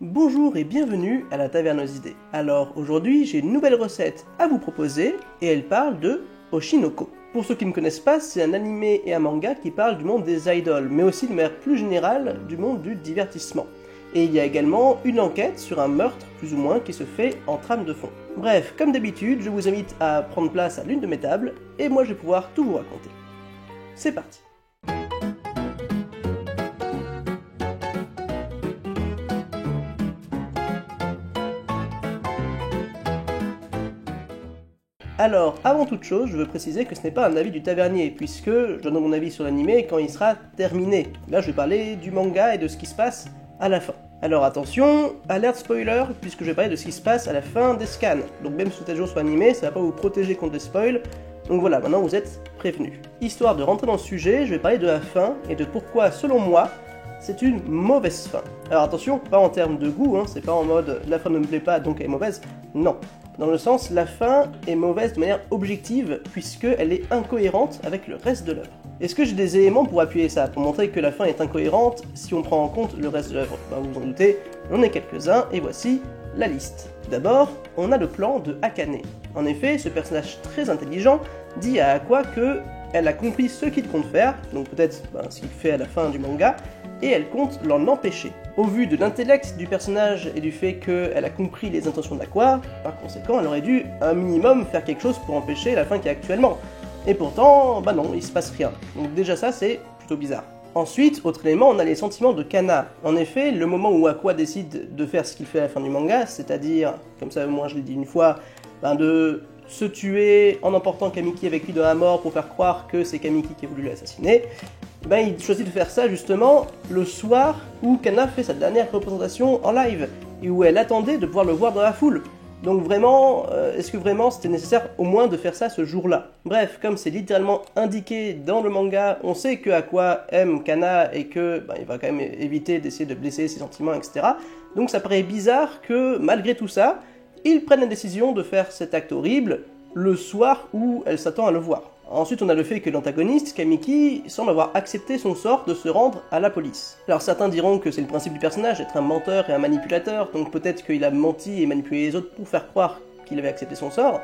Bonjour et bienvenue à la Taverne aux idées. Alors aujourd'hui j'ai une nouvelle recette à vous proposer et elle parle de Oshinoko. Pour ceux qui ne connaissent pas, c'est un animé et un manga qui parle du monde des idoles, mais aussi de manière plus générale du monde du divertissement. Et il y a également une enquête sur un meurtre plus ou moins qui se fait en trame de fond. Bref, comme d'habitude, je vous invite à prendre place à l'une de mes tables et moi je vais pouvoir tout vous raconter. C'est parti. Alors, avant toute chose, je veux préciser que ce n'est pas un avis du tavernier, puisque je donne mon avis sur l'anime quand il sera terminé. Là, je vais parler du manga et de ce qui se passe à la fin. Alors attention, alerte spoiler, puisque je vais parler de ce qui se passe à la fin des scans. Donc même si vous êtes toujours sur l'anime, ça va pas vous protéger contre des spoils. Donc voilà, maintenant vous êtes prévenus. Histoire de rentrer dans le sujet, je vais parler de la fin et de pourquoi, selon moi, c'est une mauvaise fin. Alors attention, pas en termes de goût, c'est pas en mode la fin ne me plaît pas donc elle est mauvaise, non. Dans le sens, la fin est mauvaise de manière objective, puisqu'elle est incohérente avec le reste de l'œuvre. Est-ce que j'ai des éléments pour appuyer ça, pour montrer que la fin est incohérente si on prend en compte le reste de l'œuvre? Vous vous en doutez, j'en ai quelques-uns, et voici la liste. D'abord, on a le plan de Akane. En effet, ce personnage très intelligent dit à Aqua que elle a compris ce qu'il compte faire, donc peut-être ce qu'il fait à la fin du manga, et elle compte l'en empêcher. Au vu de l'intellect du personnage et du fait qu'elle a compris les intentions d'Aqua, par conséquent elle aurait dû un minimum faire quelque chose pour empêcher la fin qu'il y a actuellement. Et pourtant, non, il se passe rien. Donc déjà ça c'est plutôt bizarre. Ensuite, autre élément, on a les sentiments de Kana. En effet, le moment où Aqua décide de faire ce qu'il fait à la fin du manga, c'est-à-dire, comme ça moi je l'ai dit une fois, de se tuer en emportant Kamiki avec lui dans la mort pour faire croire que c'est Kamiki qui a voulu l'assassiner, il choisit de faire ça justement le soir où Kana fait sa dernière représentation en live et où elle attendait de pouvoir le voir dans la foule. Donc vraiment, est-ce que vraiment c'était nécessaire au moins de faire ça ce jour-là? Bref, comme c'est littéralement indiqué dans le manga, on sait que Aqua aime Kana et que il va quand même éviter d'essayer de blesser ses sentiments, etc. Donc ça paraît bizarre que malgré tout ça, ils prennent la décision de faire cet acte horrible le soir où elle s'attend à le voir. Ensuite, on a le fait que l'antagoniste, Kamiki, semble avoir accepté son sort de se rendre à la police. Alors certains diront que c'est le principe du personnage, d'être un menteur et un manipulateur, donc peut-être qu'il a menti et manipulé les autres pour faire croire qu'il avait accepté son sort,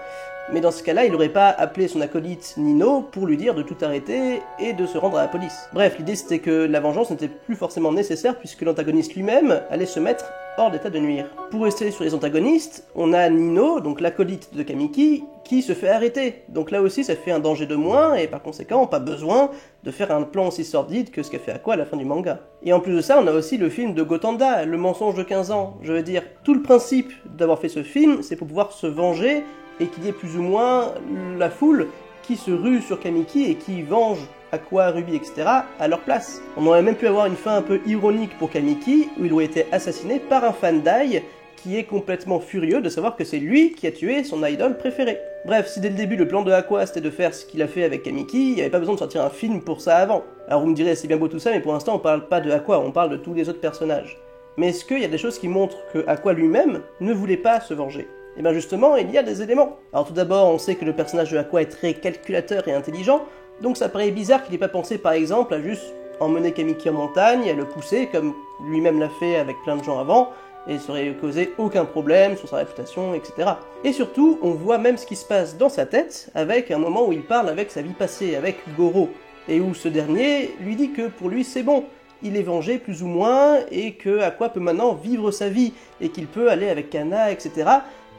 mais dans ce cas-là, il n'aurait pas appelé son acolyte Nino pour lui dire de tout arrêter et de se rendre à la police. Bref, l'idée c'était que la vengeance n'était plus forcément nécessaire puisque l'antagoniste lui-même allait se mettre hors d'état de nuire. Pour rester sur les antagonistes, on a Nino, donc l'acolyte de Kamiki, qui se fait arrêter. Donc là aussi ça fait un danger de moins et par conséquent pas besoin de faire un plan aussi sordide que ce qu'a fait Aqua à la fin du manga. Et en plus de ça, on a aussi le film de Gotanda, Le mensonge de 15 ans. Je veux dire, tout le principe d'avoir fait ce film, c'est pour pouvoir se venger et qu'il y ait plus ou moins la foule qui se rue sur Kamiki et qui venge Aqua, Ruby, etc. à leur place. On aurait même pu avoir une fin un peu ironique pour Kamiki, où il aurait été assassiné par un fan d'Ai qui est complètement furieux de savoir que c'est lui qui a tué son idole préféré. Bref, si dès le début le plan de Aqua c'était de faire ce qu'il a fait avec Kamiki, il n'y avait pas besoin de sortir un film pour ça avant. Alors vous me direz c'est bien beau tout ça, mais pour l'instant on parle pas de Aqua, on parle de tous les autres personnages. Mais est-ce qu'il y a des choses qui montrent que Aqua lui-même ne voulait pas se venger? Et bien justement, il y a des éléments. Alors tout d'abord, on sait que le personnage de Aqua est très calculateur et intelligent, donc ça paraît bizarre qu'il n'ait pas pensé par exemple à juste emmener Kamiki en montagne et à le pousser comme lui-même l'a fait avec plein de gens avant, et ça aurait causé aucun problème sur sa réputation, etc. Et surtout, on voit même ce qui se passe dans sa tête avec un moment où il parle avec sa vie passée, avec Goro, et où ce dernier lui dit que pour lui c'est bon, il est vengé plus ou moins, et que Aqua peut maintenant vivre sa vie, et qu'il peut aller avec Kana, etc.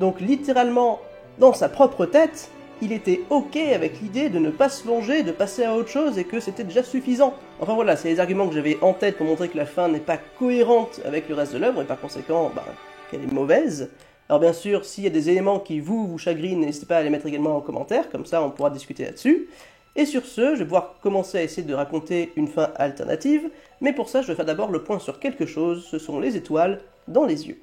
Donc littéralement, dans sa propre tête, il était ok avec l'idée de ne pas se venger, de passer à autre chose et que c'était déjà suffisant. Enfin voilà, c'est les arguments que j'avais en tête pour montrer que la fin n'est pas cohérente avec le reste de l'œuvre et par conséquent, qu'elle est mauvaise. Alors bien sûr, s'il y a des éléments qui vous chagrinent, n'hésitez pas à les mettre également en commentaire, comme ça on pourra discuter là-dessus. Et sur ce, je vais pouvoir commencer à essayer de raconter une fin alternative, mais pour ça je vais faire d'abord le point sur quelque chose, ce sont les étoiles dans les yeux.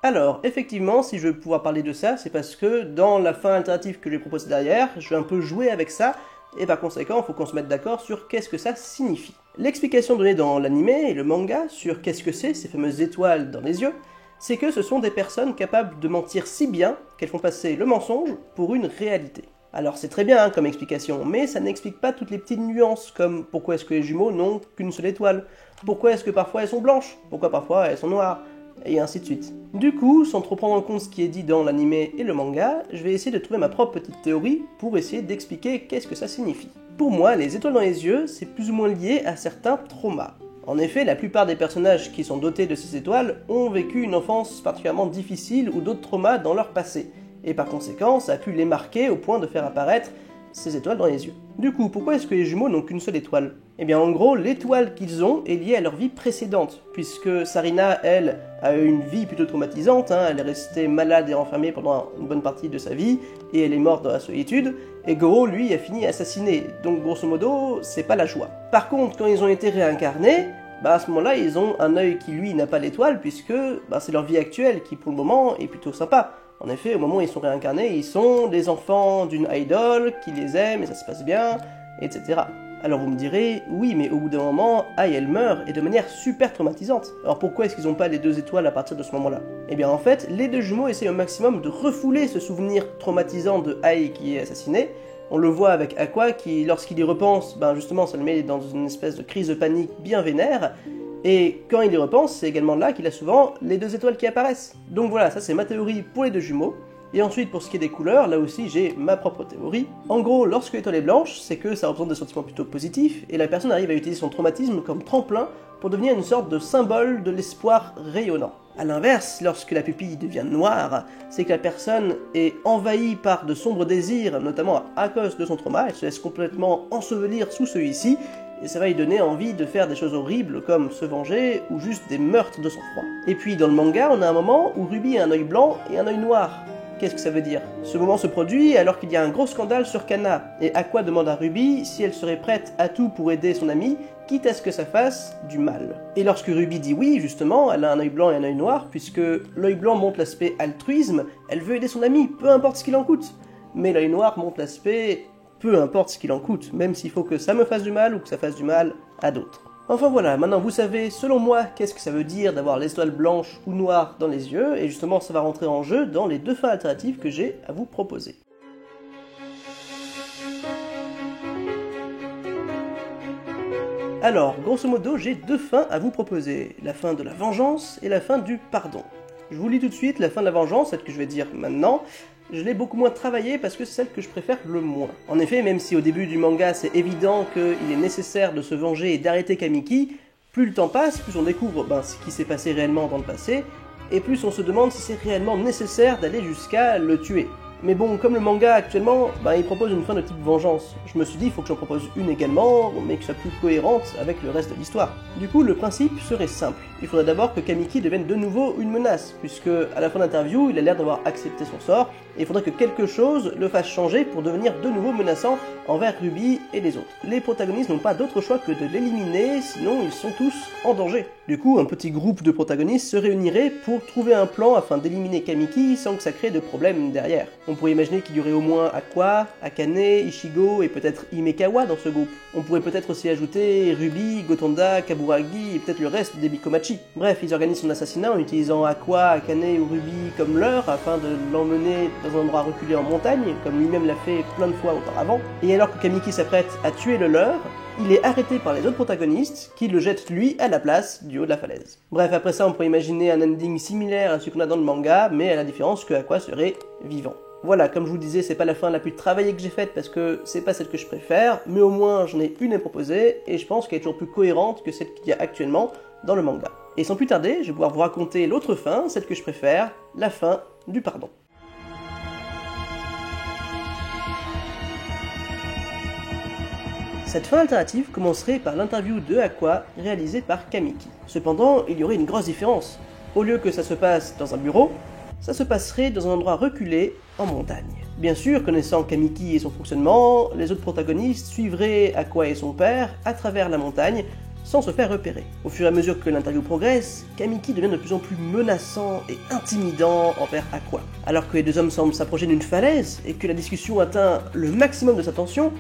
Alors, effectivement, si je veux pouvoir parler de ça, c'est parce que dans la fin alternative que j'ai proposée derrière, je vais un peu jouer avec ça, et par conséquent, il faut qu'on se mette d'accord sur qu'est-ce que ça signifie. L'explication donnée dans l'anime et le manga sur qu'est-ce que c'est, ces fameuses étoiles dans les yeux, c'est que ce sont des personnes capables de mentir si bien qu'elles font passer le mensonge pour une réalité. Alors c'est très bien comme explication, mais ça n'explique pas toutes les petites nuances, comme pourquoi est-ce que les jumeaux n'ont qu'une seule étoile, pourquoi est-ce que parfois elles sont blanches, pourquoi parfois elles sont noires, et ainsi de suite. Du coup, sans trop prendre en compte ce qui est dit dans l'anime et le manga, je vais essayer de trouver ma propre petite théorie pour essayer d'expliquer qu'est-ce que ça signifie. Pour moi, les étoiles dans les yeux, c'est plus ou moins lié à certains traumas. En effet, la plupart des personnages qui sont dotés de ces étoiles ont vécu une enfance particulièrement difficile ou d'autres traumas dans leur passé, et par conséquent, ça a pu les marquer au point de faire apparaître ces étoiles dans les yeux. Du coup, pourquoi est-ce que les jumeaux n'ont qu'une seule étoile? Eh bien en gros, l'étoile qu'ils ont est liée à leur vie précédente, puisque Sarina, elle, a eu une vie plutôt traumatisante, elle est restée malade et enfermée pendant une bonne partie de sa vie, et elle est morte dans la solitude, et Goro, lui, a fini assassiné, donc grosso modo, c'est pas la joie. Par contre, quand ils ont été réincarnés, à ce moment-là, ils ont un œil qui, lui, n'a pas l'étoile, puisque c'est leur vie actuelle qui, pour le moment, est plutôt sympa. En effet, au moment où ils sont réincarnés, ils sont des enfants d'une idole qui les aime et ça se passe bien, etc. Alors vous me direz, oui, mais au bout d'un moment, Ai elle meurt et de manière super traumatisante. Alors pourquoi est-ce qu'ils n'ont pas les 2 étoiles à partir de ce moment-là? Eh bien en fait, les 2 jumeaux essayent au maximum de refouler ce souvenir traumatisant de Ai qui est assassiné. On le voit avec Aqua qui, lorsqu'il y repense, justement ça le met dans une espèce de crise de panique bien vénère. Et quand il y repense, c'est également là qu'il a souvent les 2 étoiles qui apparaissent. Donc voilà, ça c'est ma théorie pour les 2 jumeaux. Et ensuite, pour ce qui est des couleurs, là aussi j'ai ma propre théorie. En gros, lorsque l'étoile est blanche, c'est que ça représente des sentiments plutôt positifs, et la personne arrive à utiliser son traumatisme comme tremplin pour devenir une sorte de symbole de l'espoir rayonnant. A l'inverse, lorsque la pupille devient noire, c'est que la personne est envahie par de sombres désirs, notamment à cause de son trauma, elle se laisse complètement ensevelir sous celui-ci, et ça va lui donner envie de faire des choses horribles comme se venger ou juste des meurtres de sang-froid. Et puis dans le manga, on a un moment où Ruby a un œil blanc et un œil noir. Qu'est-ce que ça veut dire? Ce moment se produit alors qu'il y a un gros scandale sur Kana, et Aqua demande à Ruby si elle serait prête à tout pour aider son amie, quitte à ce que ça fasse du mal. Et lorsque Ruby dit oui, justement, elle a un œil blanc et un œil noir, puisque l'œil blanc montre l'aspect altruisme, elle veut aider son amie, peu importe ce qu'il en coûte. Mais l'œil noir montre l'aspect peu importe ce qu'il en coûte, même s'il faut que ça me fasse du mal ou que ça fasse du mal à d'autres. Enfin voilà, maintenant vous savez, selon moi, qu'est-ce que ça veut dire d'avoir l'étoile blanche ou noire dans les yeux, et justement ça va rentrer en jeu dans les 2 fins alternatives que j'ai à vous proposer. Alors, grosso modo, j'ai 2 fins à vous proposer, la fin de la vengeance et la fin du pardon. Je vous lis tout de suite la fin de la vengeance, celle que je vais dire maintenant. Je l'ai beaucoup moins travaillée parce que c'est celle que je préfère le moins. En effet, même si au début du manga c'est évident qu'il est nécessaire de se venger et d'arrêter Kamiki, plus le temps passe, plus on découvre ce qui s'est passé réellement dans le passé, et plus on se demande si c'est réellement nécessaire d'aller jusqu'à le tuer. Mais bon, comme le manga actuellement, il propose une fin de type vengeance. Je me suis dit, il faut que j'en propose une également, mais que soit plus cohérente avec le reste de l'histoire. Du coup, le principe serait simple. Il faudrait d'abord que Kamiki devienne de nouveau une menace, puisque à la fin d'interview, il a l'air d'avoir accepté son sort, et il faudrait que quelque chose le fasse changer pour devenir de nouveau menaçant envers Ruby et les autres. Les protagonistes n'ont pas d'autre choix que de l'éliminer, sinon ils sont tous en danger. Du coup, un petit groupe de protagonistes se réunirait pour trouver un plan afin d'éliminer Kamiki sans que ça crée de problèmes derrière. On pourrait imaginer qu'il y aurait au moins Aqua, Akane, Ichigo et peut-être Himekawa dans ce groupe. On pourrait peut-être aussi ajouter Ruby, Gotonda, Kaburagi et peut-être le reste des Bikomachi. Bref, ils organisent son assassinat en utilisant Aqua, Akane ou Ruby comme leurre afin de l'emmener dans un endroit reculé en montagne, comme lui-même l'a fait plein de fois auparavant. Et alors que Kamiki s'apprête à tuer le leur, il est arrêté par les autres protagonistes qui le jettent lui à la place du haut de la falaise. Bref, après ça on pourrait imaginer un ending similaire à ce qu'on a dans le manga, mais à la différence que Aqua serait vivant. Voilà, comme je vous disais, c'est pas la fin la plus travaillée que j'ai faite parce que c'est pas celle que je préfère, mais au moins j'en ai une à proposer et je pense qu'elle est toujours plus cohérente que celle qu'il y a actuellement dans le manga. Et sans plus tarder, je vais pouvoir vous raconter l'autre fin, celle que je préfère, la fin du pardon. Cette fin alternative commencerait par l'interview de Aqua réalisée par Kamiki. Cependant, il y aurait une grosse différence. Au lieu que ça se passe dans un bureau, ça se passerait dans un endroit reculé en montagne. Bien sûr, connaissant Kamiki et son fonctionnement, les autres protagonistes suivraient Aqua et son père à travers la montagne sans se faire repérer. Au fur et à mesure que l'interview progresse, Kamiki devient de plus en plus menaçant et intimidant envers Aqua. Alors que les 2 hommes semblent s'approcher d'une falaise et que la discussion atteint le maximum de sa tension,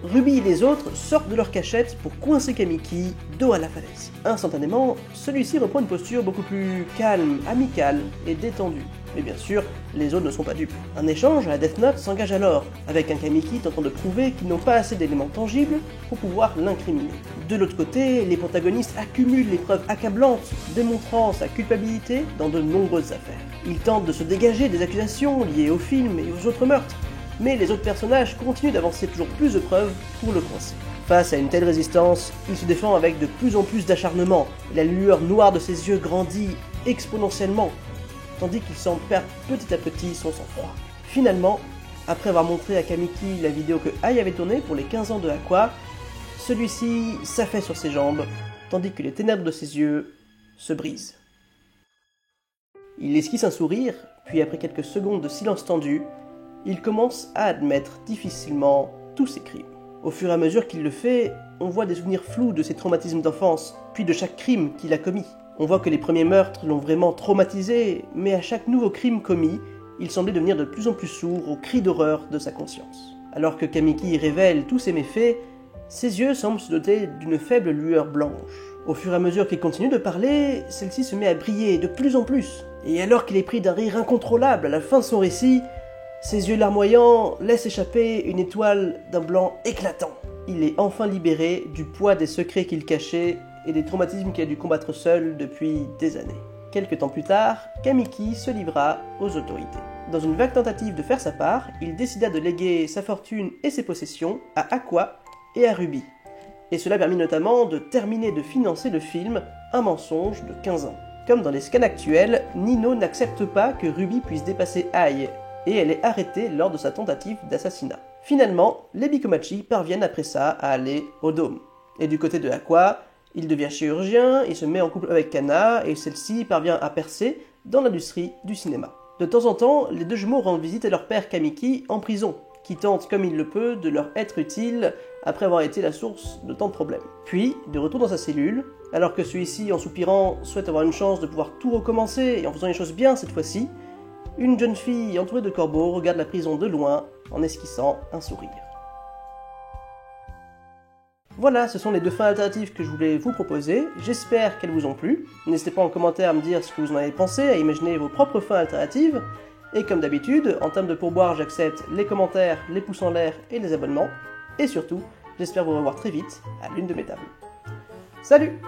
Ruby et les autres sortent de leur cachette pour coincer Kamiki dos à la falaise. Instantanément, celui-ci reprend une posture beaucoup plus calme, amicale et détendue. Mais bien sûr, les autres ne sont pas dupes. Un échange à la Death Note s'engage alors, avec un Kamiki tentant de prouver qu'ils n'ont pas assez d'éléments tangibles pour pouvoir l'incriminer. De l'autre côté, les protagonistes accumulent les preuves accablantes, démontrant sa culpabilité dans de nombreuses affaires. Ils tentent de se dégager des accusations liées au film et aux autres meurtres, mais les autres personnages continuent d'avancer toujours plus de preuves pour le coincer. Face à une telle résistance, il se défend avec de plus en plus d'acharnement, et la lueur noire de ses yeux grandit exponentiellement, tandis qu'il semble perdre petit à petit son sang-froid. Finalement, après avoir montré à Kamiki la vidéo que Ai avait tournée pour les 15 ans de Aqua, celui-ci s'affaisse sur ses jambes, tandis que les ténèbres de ses yeux se brisent. Il esquisse un sourire, puis après quelques secondes de silence tendu, il commence à admettre difficilement tous ses crimes. Au fur et à mesure qu'il le fait, on voit des souvenirs flous de ses traumatismes d'enfance, puis de chaque crime qu'il a commis. On voit que les premiers meurtres l'ont vraiment traumatisé, mais à chaque nouveau crime commis, il semblait devenir de plus en plus sourd aux cris d'horreur de sa conscience. Alors que Kamiki révèle tous ses méfaits, ses yeux semblent se doter d'une faible lueur blanche. Au fur et à mesure qu'il continue de parler, celle-ci se met à briller de plus en plus. Et alors qu'il est pris d'un rire incontrôlable à la fin de son récit, ses yeux larmoyants laissent échapper une étoile d'un blanc éclatant. Il est enfin libéré du poids des secrets qu'il cachait et des traumatismes qu'il a dû combattre seul depuis des années. Quelques temps plus tard, Kamiki se livra aux autorités. Dans une vague tentative de faire sa part, il décida de léguer sa fortune et ses possessions à Aqua et à Ruby. Et cela permit notamment de terminer de financer le film Un mensonge de 15 ans. Comme dans les scans actuels, Nino n'accepte pas que Ruby puisse dépasser Ai, et elle est arrêtée lors de sa tentative d'assassinat. Finalement, les Bikomachi parviennent après ça à aller au Dôme. Et du côté de Aqua, il devient chirurgien et se met en couple avec Kana, et celle-ci parvient à percer dans l'industrie du cinéma. De temps en temps, les deux jumeaux rendent visite à leur père Kamiki en prison, qui tente comme il le peut de leur être utile après avoir été la source de tant de problèmes. Puis, de retour dans sa cellule, alors que celui-ci, en soupirant, souhaite avoir une chance de pouvoir tout recommencer et en faisant les choses bien cette fois-ci, une jeune fille entourée de corbeaux regarde la prison de loin en esquissant un sourire. Voilà, ce sont les deux fins alternatives que je voulais vous proposer, j'espère qu'elles vous ont plu. N'hésitez pas en commentaire à me dire ce que vous en avez pensé, à imaginer vos propres fins alternatives. Et comme d'habitude, en termes de pourboire, j'accepte les commentaires, les pouces en l'air et les abonnements. Et surtout, j'espère vous revoir très vite à l'une de mes tables. Salut!